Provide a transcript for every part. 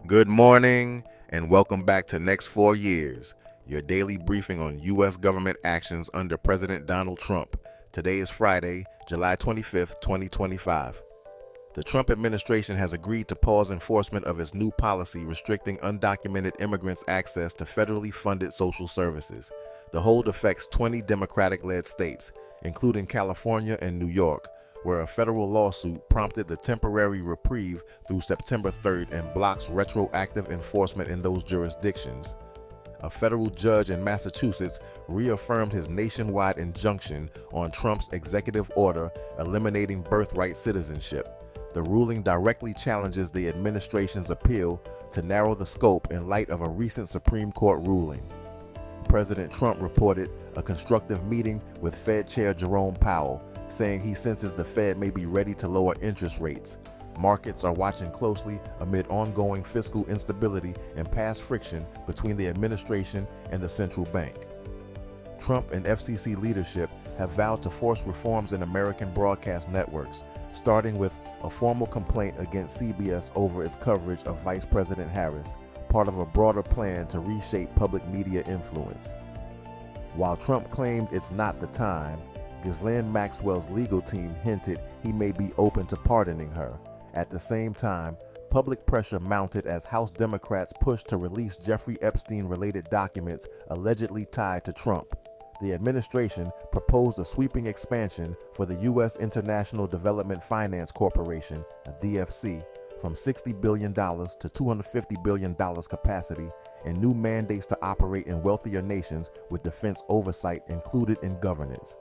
Good morning, and welcome back to Next 4 Years, your daily briefing on U.S. government actions under President Donald Trump. Today is Friday, July 25th, 2025. The Trump administration has agreed to pause enforcement of its new policy restricting undocumented immigrants' access to federally funded social services. The hold affects 20 Democratic led states, including California and New York, where a federal lawsuit prompted the temporary reprieve through September 3rd and blocks retroactive enforcement in those jurisdictions. A federal judge in Massachusetts reaffirmed his nationwide injunction on Trump's executive order eliminating birthright citizenship. The ruling directly challenges the administration's appeal to narrow the scope in light of a recent Supreme Court ruling. President Trump reported a constructive meeting with Fed Chair Jerome Powell, saying he senses the Fed may be ready to lower interest rates. Markets are watching closely amid ongoing fiscal instability and past friction between the administration and the central bank. Trump and FCC leadership have vowed to force reforms in American broadcast networks, starting with a formal complaint against CBS over its coverage of Vice President Harris, part of a broader plan to reshape public media influence. While Trump claimed it's not the time, Ghislaine Maxwell's legal team hinted he may be open to pardoning her. At the same time, public pressure mounted as House Democrats pushed to release Jeffrey Epstein-related documents allegedly tied to Trump. The administration proposed a sweeping expansion for the U.S. International Development Finance Corporation, a DFC, from $60 billion to $250 billion capacity, and new mandates to operate in wealthier nations with defense oversight included in governance.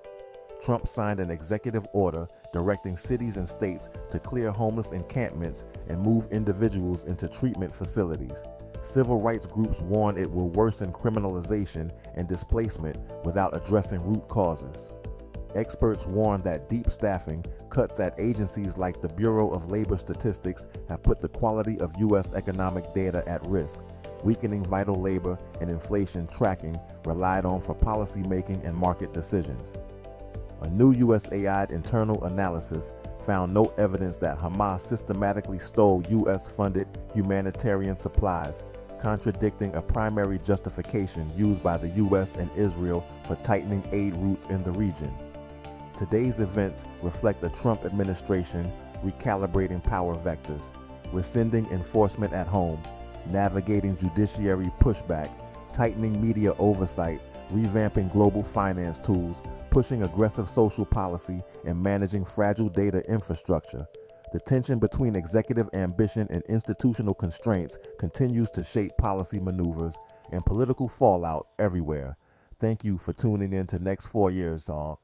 Trump signed an executive order directing cities and states to clear homeless encampments and move individuals into treatment facilities. Civil rights groups warn it will worsen criminalization and displacement without addressing root causes. Experts warn that deep staffing cuts at agencies like the Bureau of Labor Statistics have put the quality of U.S. economic data at risk, weakening vital labor and inflation tracking relied on for policymaking and market decisions. A new USAID internal analysis found no evidence that Hamas systematically stole U.S.-funded humanitarian supplies, contradicting a primary justification used by the U.S. and Israel for tightening aid routes in the region. Today's events reflect the Trump administration recalibrating power vectors, rescinding enforcement at home, navigating judiciary pushback, tightening media oversight, revamping global finance tools, pushing aggressive social policy, and managing fragile data infrastructure. The tension between executive ambition and institutional constraints continues to shape policy maneuvers and political fallout everywhere. Thank you for tuning in to Next 4 Years, all.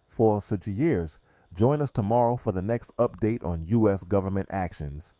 For such years, join us tomorrow for the next update on U.S. government actions.